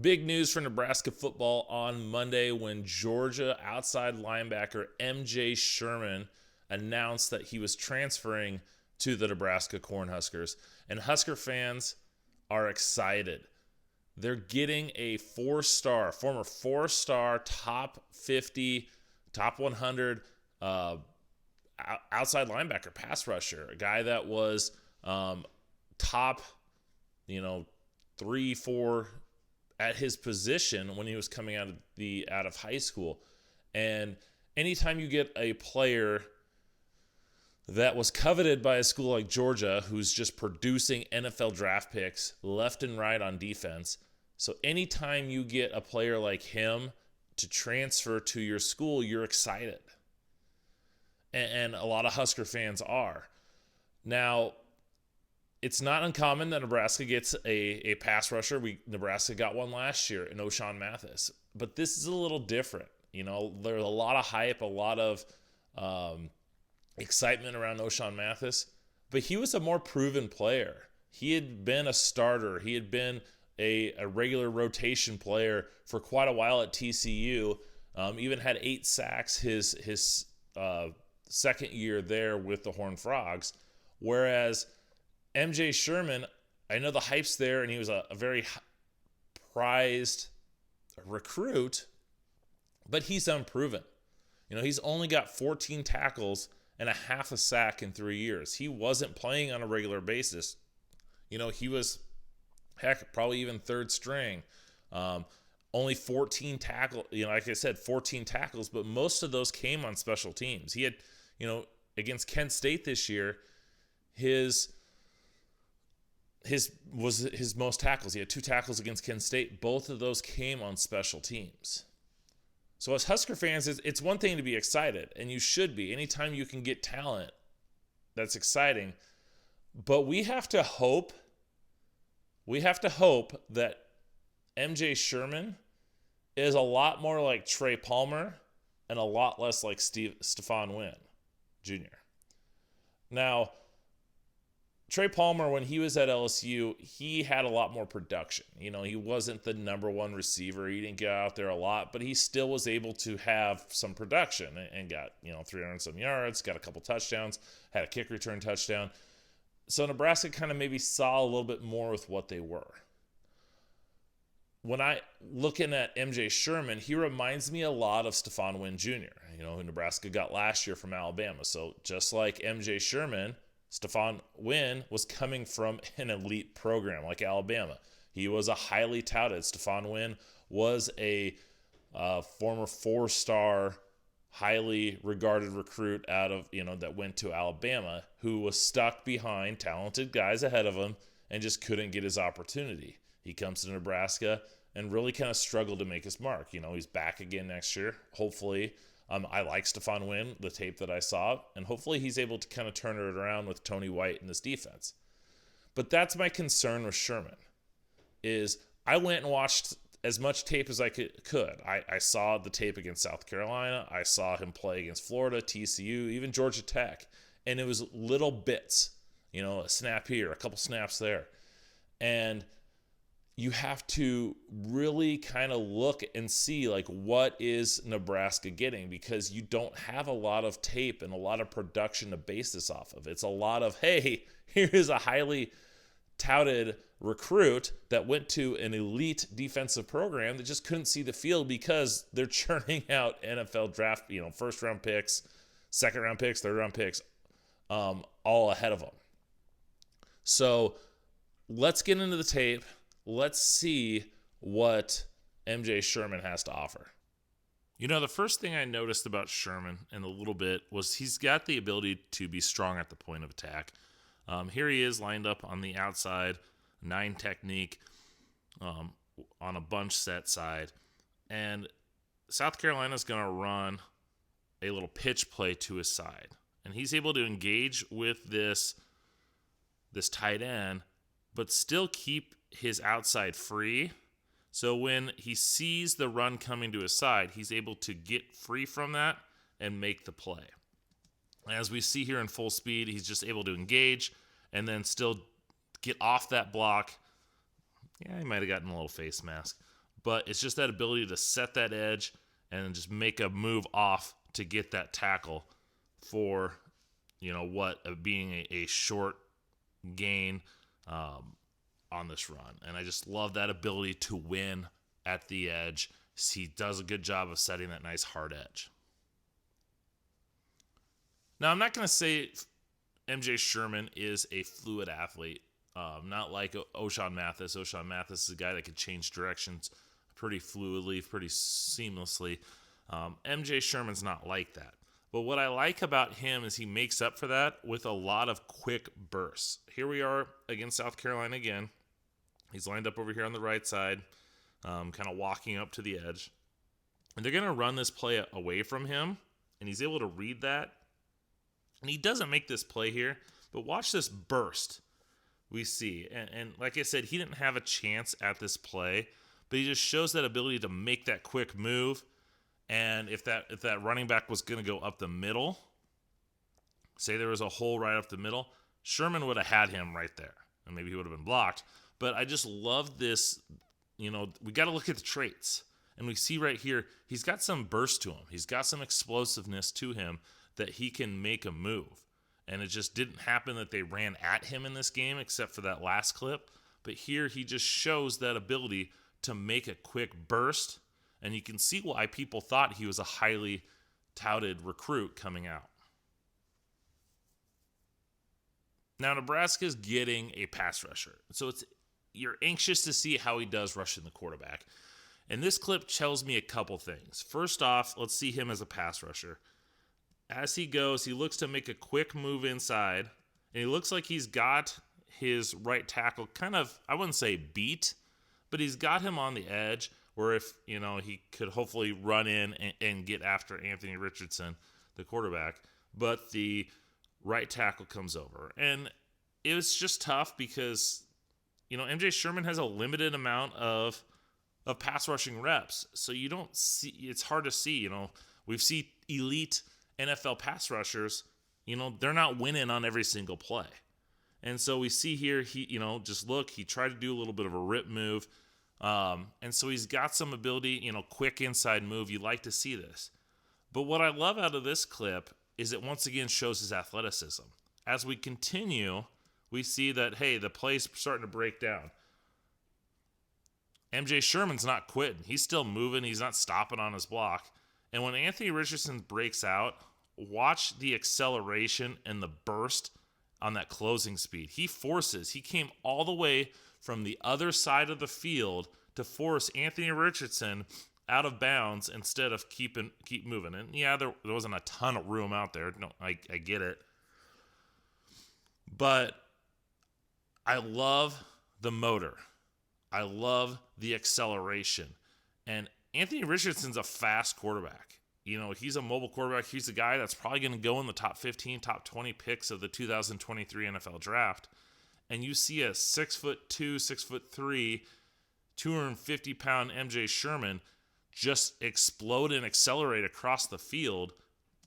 Big news for Nebraska football on Monday when Georgia outside linebacker MJ Sherman announced that he was transferring to the Nebraska Cornhuskers. And Husker fans are excited. They're getting a former four-star, top 50, top 100 outside linebacker, pass rusher, a guy that was top, 3, 4 at his position when he was coming out of high school. And anytime you get a player that was coveted by a school like Georgia, who's just producing NFL draft picks left and right on defense, so anytime you get a player like him to transfer to your school, you're excited. And a lot of Husker fans are. Now, it's not uncommon that Nebraska gets a pass rusher. Nebraska got one last year in O'Shawn Mathis. But this is a little different. There's a lot of hype, a lot of excitement around O'Shawn Mathis. But he was a more proven player. He had been a starter. He had been a regular rotation player for quite a while at TCU. Even had 8 sacks his second year there with the Horned Frogs. Whereas MJ Sherman, I know the hype's there, and he was a very prized recruit, but he's unproven. He's only got 14 tackles and a half a sack in 3 years. He wasn't playing on a regular basis. He was, probably even third string. Only 14 tackles, like I said, 14 tackles, but most of those came on special teams. He had, against Kent State this year, his was his most tackles. He had 2 tackles against Kent State. Both of those came on special teams. So as Husker fans, it's one thing to be excited, and you should be. Anytime you can get talent, that's exciting. But we have to hope that MJ Sherman is a lot more like Trey Palmer and a lot less like Stephon Wynn Jr. Now, Trey Palmer, when he was at LSU, he had a lot more production. He wasn't the number one receiver. He didn't get out there a lot, but he still was able to have some production and got, 300 some yards, got a couple touchdowns, had a kick return touchdown. So Nebraska kind of maybe saw a little bit more with what they were. When I looking at MJ Sherman, he reminds me a lot of Stephon Wynn Jr., who Nebraska got last year from Alabama. So just like MJ Sherman, Stephon Wynn was coming from an elite program like Alabama. He was a highly touted. Stephon Wynn was a former 4-star, highly regarded recruit out of, that went to Alabama, who was stuck behind talented guys ahead of him and just couldn't get his opportunity. He comes to Nebraska and really kind of struggled to make his mark. He's back again next year, hopefully. I like Stephon Wynn, the tape that I saw, and hopefully he's able to kind of turn it around with Tony White in this defense. But that's my concern with Sherman, is I went and watched as much tape as I could. I saw the tape against South Carolina. I saw him play against Florida, TCU, even Georgia Tech. And it was little bits, a snap here, a couple snaps there. And you have to really kind of look and see, what is Nebraska getting, because you don't have a lot of tape and a lot of production to base this off of. It's a lot of, hey, here is a highly touted recruit that went to an elite defensive program that just couldn't see the field because they're churning out NFL draft, first-round picks, second-round picks, third-round picks, all ahead of them. So let's get into the tape. Let's see what MJ Sherman has to offer. The first thing I noticed about Sherman in a little bit was he's got the ability to be strong at the point of attack. Here he is lined up on the outside, 9 technique, on a bunch set side. And South Carolina's going to run a little pitch play to his side. And he's able to engage with this tight end, but still keep his outside free. So when he sees the run coming to his side, he's able to get free from that and make the play. As we see here in full speed, he's just able to engage and then still get off that block. Yeah, he might have gotten a little face mask, but it's just that ability to set that edge and just make a move off to get that tackle for, being a short gain on this run. And I just love that ability to win at the edge. He does a good job of setting that nice hard edge. Now, I'm not going to say MJ Sherman is a fluid athlete, not like O'Shawn Mathis. O'Shawn Mathis is a guy that can change directions pretty fluidly, pretty seamlessly. MJ Sherman's not like that. But what I like about him is he makes up for that with a lot of quick bursts. Here we are against South Carolina again. He's lined up over here on the right side, kind of walking up to the edge. And they're going to run this play away from him, and he's able to read that. And he doesn't make this play here, but watch this burst we see. And like I said, he didn't have a chance at this play, but he just shows that ability to make that quick move. And if that running back was going to go up the middle, say there was a hole right up the middle, Sherman would have had him right there, and maybe he would have been blocked. But I just love this. We got to look at the traits. And we see right here, he's got some burst to him. He's got some explosiveness to him that he can make a move. And it just didn't happen that they ran at him in this game, except for that last clip. But here he just shows that ability to make a quick burst. And you can see why people thought he was a highly touted recruit coming out. Now, Nebraska's getting a pass rusher. So you're anxious to see how he does rushing the quarterback. And this clip tells me a couple things. First off, let's see him as a pass rusher. As he goes, he looks to make a quick move inside. And he looks like he's got his right tackle kind of, I wouldn't say beat, but he's got him on the edge. Where if, he could hopefully run in and get after Anthony Richardson, the quarterback. But the right tackle comes over. And it was just tough because, MJ Sherman has a limited amount of pass rushing reps. So you don't see, it's hard to see, we've seen elite NFL pass rushers, they're not winning on every single play. And so we see here, he tried to do a little bit of a rip move. And so he's got some ability, quick inside move. You like to see this. But what I love out of this clip is it once again shows his athleticism. As we continue, we see that, hey, the play's starting to break down. MJ Sherman's not quitting. He's still moving. He's not stopping on his block. And when Anthony Richardson breaks out, watch the acceleration and the burst on that closing speed. He came all the way from the other side of the field to force Anthony Richardson out of bounds instead of keep moving. And yeah, there wasn't a ton of room out there. No, I get it. But I love the motor. I love the acceleration. And Anthony Richardson's a fast quarterback. He's a mobile quarterback. He's a guy that's probably going to go in the top 15, top 20 picks of the 2023 NFL draft. And you see a 6'2", 6'3", 250-pound MJ Sherman just explode and accelerate across the field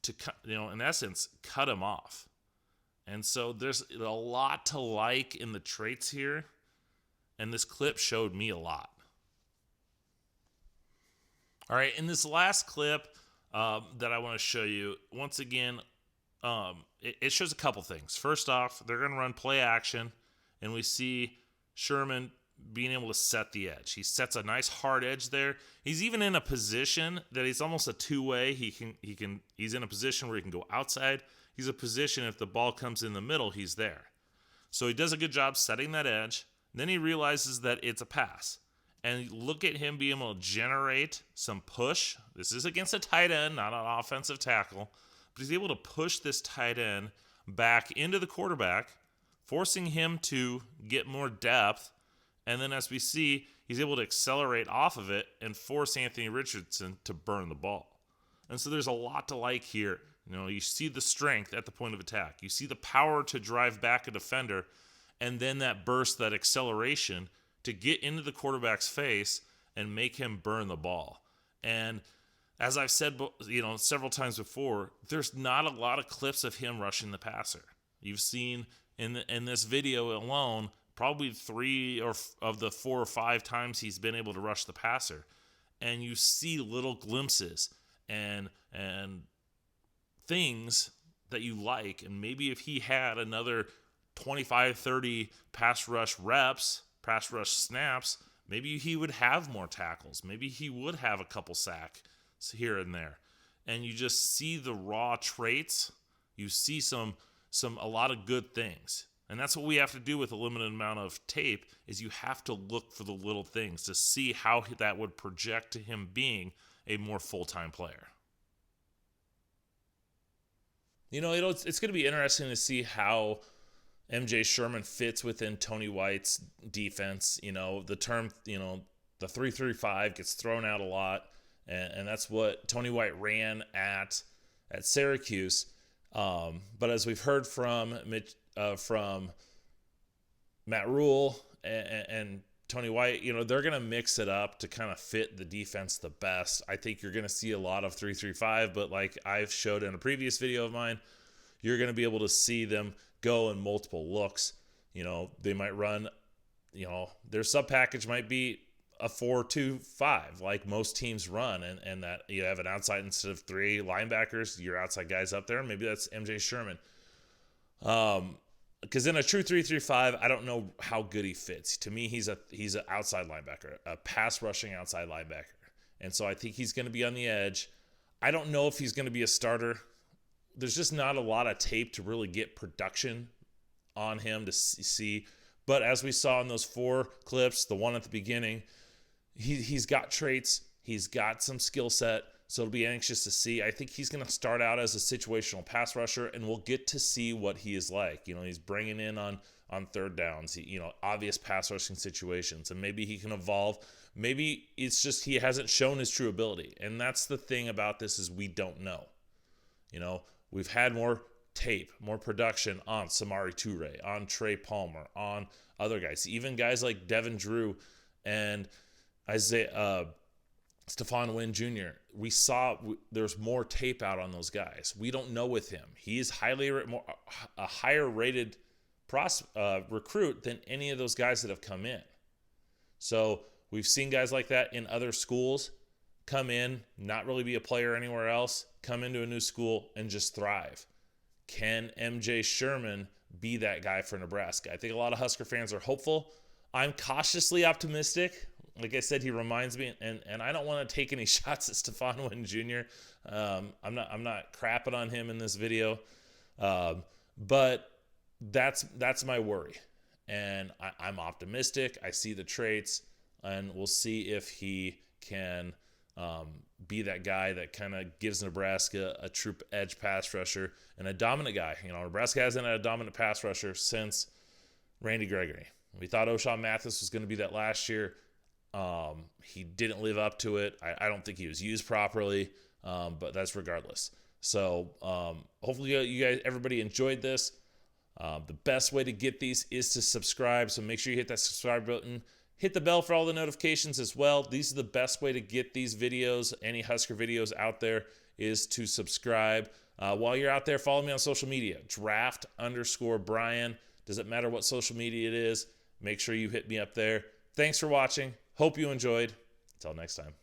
to, in essence, cut him off. And so there's a lot to like in the traits here, and this clip showed me a lot. All right, in this last clip that I want to show you, once again, it shows a couple things. First off, they're going to run play action. And we see Sherman being able to set the edge. He sets a nice hard edge there. He's even in a position that he's almost a two-way. He's in a position where he can go outside. He's a position if the ball comes in the middle, he's there. So he does a good job setting that edge. Then he realizes that it's a pass. And look at him being able to generate some push. This is against a tight end, not an offensive tackle. But he's able to push this tight end back into the quarterback, forcing him to get more depth. And then as we see, he's able to accelerate off of it and force Anthony Richardson to burn the ball. And so there's a lot to like here. You see the strength at the point of attack. You see the power to drive back a defender, and then that burst, that acceleration to get into the quarterback's face and make him burn the ball. And as I've said, several times before, there's not a lot of clips of him rushing the passer. You've seen in this video alone probably 3 of the 4 or 5 times he's been able to rush the passer. And you see little glimpses and things that you like. And maybe if he had another 25, 30 pass rush reps, pass rush snaps, maybe he would have more tackles. Maybe he would have a couple sacks here and there. And you just see the raw traits. You see a lot of good things. And that's what we have to do with a limited amount of tape, is you have to look for the little things to see how that would project to him being a more full-time player. It's going to be interesting to see how MJ Sherman fits within Tony White's defense. The term, the 3-3-5 gets thrown out a lot, and that's what Tony White ran at Syracuse. But as we've heard from Matt Rule and Tony White, they're going to mix it up to kind of fit the defense the best. I think you're going to see a lot of 3-3-5, but like I've showed in a previous video of mine, you're going to be able to see them go in multiple looks. They might run, their sub package might be a 4-2-5 like most teams run, and that you have an outside instead of 3 linebackers, your outside guys up there, and maybe that's MJ Sherman. Because in a true 3-3-5, I don't know how good he fits. To me, he's an outside linebacker, a pass rushing outside linebacker. And so I think he's going to be on the edge. I don't know if he's going to be a starter. There's just not a lot of tape to really get production on him to see. But as we saw in those 4 clips, the one at the beginning, he's got traits. He's got some skill set. So it'll be anxious to see. I think he's going to start out as a situational pass rusher, and we'll get to see what he is like. He's bringing in on third downs, obvious pass rushing situations, and maybe he can evolve. Maybe it's just he hasn't shown his true ability. And that's the thing about this, is we don't know. We've had more tape, more production on Samori Toure, on Trey Palmer, on other guys, even guys like Devin Drew and Stephon Wynn Jr. We saw there's more tape out on those guys. We don't know with him. He is a higher rated recruit than any of those guys that have come in. So we've seen guys like that in other schools come in, not really be a player anywhere else, come into a new school and just thrive. Can MJ Sherman be that guy for Nebraska? I think a lot of Husker fans are hopeful. I'm cautiously optimistic. Like I said, he reminds me, and I don't want to take any shots at Stephon Wynn Jr. I'm not crapping on him in this video, but that's my worry, and I'm optimistic. I see the traits, and we'll see if he can be that guy that kind of gives Nebraska a true edge pass rusher and a dominant guy. Nebraska hasn't had a dominant pass rusher since Randy Gregory. We thought O'Shawn Mathis was going to be that last year. He didn't live up to it. I don't think he was used properly, but that's regardless. So hopefully everybody enjoyed this. The best way to get these is to subscribe. So make sure you hit that subscribe button. Hit the bell for all the notifications as well. These are the best way to get these videos, any Husker videos out there, is to subscribe. While you're out there, follow me on social media, draft_Brian. Doesn't matter what social media it is. Make sure you hit me up there. Thanks for watching. Hope you enjoyed. Until next time.